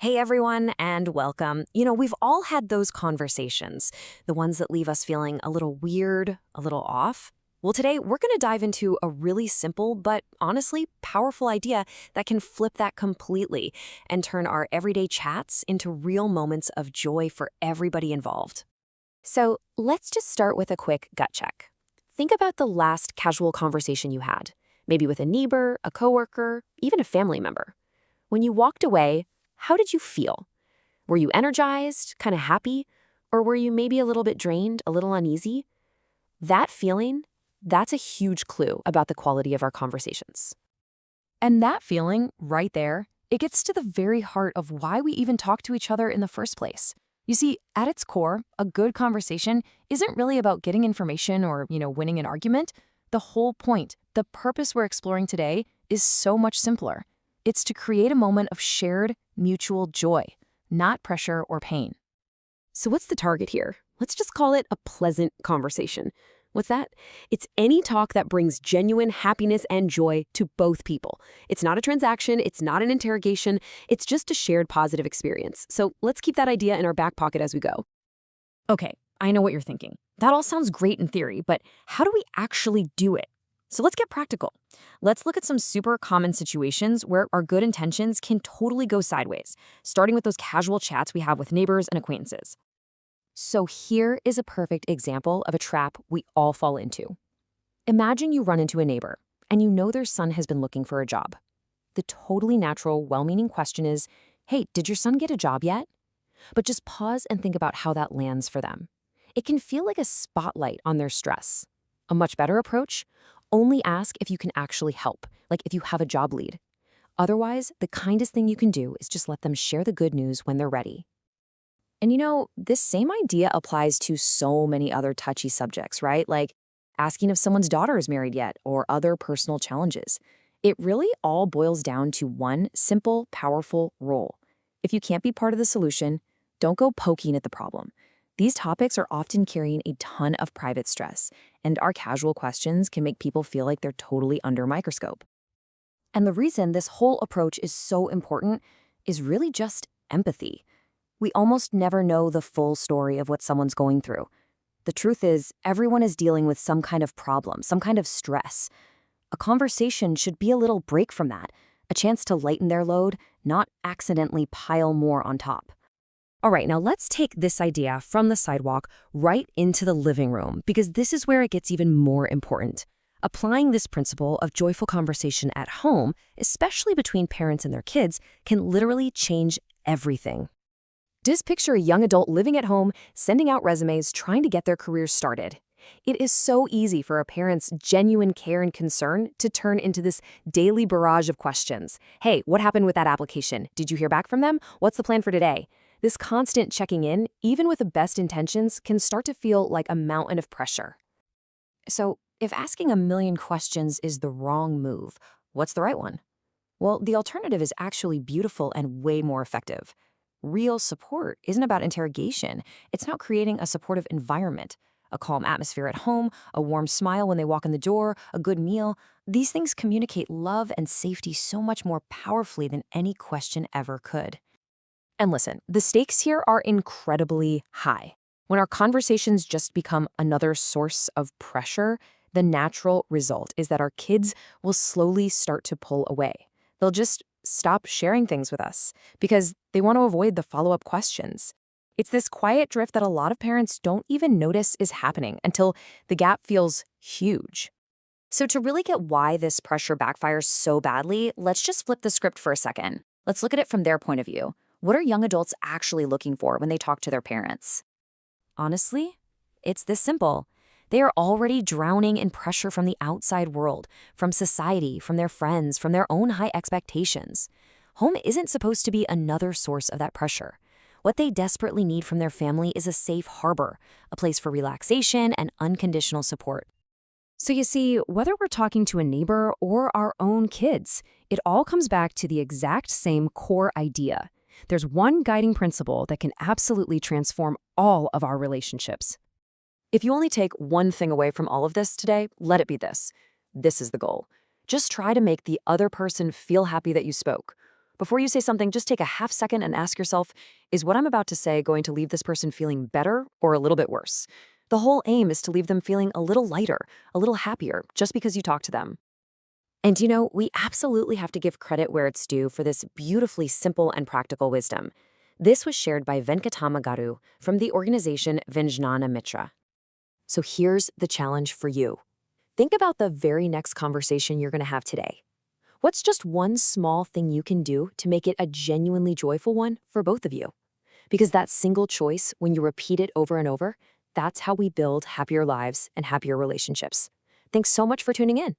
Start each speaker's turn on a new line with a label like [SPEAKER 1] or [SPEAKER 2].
[SPEAKER 1] Hey everyone, and welcome. We've all had those conversations, the ones that leave us feeling a little weird, a little off. Well, today we're going to dive into a really simple but honestly powerful idea that can flip that completely and turn our everyday chats into real moments of joy for everybody involved. So let's just start with a quick gut check. Think about the last casual conversation you had, maybe with a neighbor, a coworker, even a family member. When you walked away, how did you feel? Were you energized, kind of happy, or were you maybe a little bit drained, a little uneasy? That feeling, that's a huge clue about the quality of our conversations. And that feeling, right there, it gets to the very heart of why we even talk to each other in the first place. You see, at its core, a good conversation isn't really about getting information or, winning an argument. The whole point, the purpose we're exploring today, is so much simpler. It's to create a moment of shared, mutual joy, not pressure or pain. So what's the target here? Let's just call it a pleasant conversation. What's that? It's any talk that brings genuine happiness and joy to both people. It's not a transaction, it's not an interrogation, it's just a shared positive experience. So let's keep that idea in our back pocket as we go. Okay, I know what you're thinking. That all sounds great in theory, but how do we actually do it? So let's get practical. Let's look at some super common situations where our good intentions can totally go sideways, starting with those casual chats we have with neighbors and acquaintances. So here is a perfect example of a trap we all fall into. Imagine you run into a neighbor, and you know their son has been looking for a job. The totally natural, well-meaning question is, hey, did your son get a job yet? But just pause and think about how that lands for them. It can feel like a spotlight on their stress. A much better approach? Only ask if you can actually help, like if you have a job lead. Otherwise, the kindest thing you can do is just let them share the good news when they're ready. And this same idea applies to so many other touchy subjects, right? Like asking if someone's daughter is married yet or other personal challenges. It really all boils down to one simple, powerful rule. If you can't be part of the solution, don't go poking at the problem. These topics are often carrying a ton of private stress, and our casual questions can make people feel like they're totally under a microscope. And the reason this whole approach is so important is really just empathy. We almost never know the full story of what someone's going through. The truth is, everyone is dealing with some kind of problem, some kind of stress. A conversation should be a little break from that, a chance to lighten their load, not accidentally pile more on top. All right, now let's take this idea from the sidewalk right into the living room, because this is where it gets even more important. Applying this principle of joyful conversation at home, especially between parents and their kids, can literally change everything. Just picture a young adult living at home, sending out resumes, trying to get their careers started. It is so easy for a parent's genuine care and concern to turn into this daily barrage of questions. Hey, what happened with that application? Did you hear back from them? What's the plan for today? This constant checking in, even with the best intentions, can start to feel like a mountain of pressure. So, if asking a million questions is the wrong move, what's the right one? Well, the alternative is actually beautiful and way more effective. Real support isn't about interrogation. It's about creating a supportive environment. A calm atmosphere at home, a warm smile when they walk in the door, a good meal. These things communicate love and safety so much more powerfully than any question ever could. And listen, the stakes here are incredibly high. When our conversations just become another source of pressure, the natural result is that our kids will slowly start to pull away. They'll just stop sharing things with us because they want to avoid the follow-up questions. It's this quiet drift that a lot of parents don't even notice is happening until the gap feels huge. So to really get why this pressure backfires so badly, let's just flip the script for a second. Let's look at it from their point of view. What are young adults actually looking for when they talk to their parents? Honestly, it's this simple. They are already drowning in pressure from the outside world, from society, from their friends, from their own high expectations. Home isn't supposed to be another source of that pressure. What they desperately need from their family is a safe harbor, a place for relaxation and unconditional support. So you see, whether we're talking to a neighbor or our own kids, it all comes back to the exact same core idea. There's one guiding principle that can absolutely transform all of our relationships. If you only take one thing away from all of this today, let it be this. This is the goal. Just try to make the other person feel happy that you spoke. Before you say something, just take a half second and ask yourself, is what I'm about to say going to leave this person feeling better or a little bit worse? The whole aim is to leave them feeling a little lighter, a little happier, just because you talk to them. And we absolutely have to give credit where it's due for this beautifully simple and practical wisdom. This was shared by Venkataramana from the organization Vijnana Mitra. So here's the challenge for you. Think about the very next conversation you're going to have today. What's just one small thing you can do to make it a genuinely joyful one for both of you? Because that single choice, when you repeat it over and over, that's how we build happier lives and happier relationships. Thanks so much for tuning in.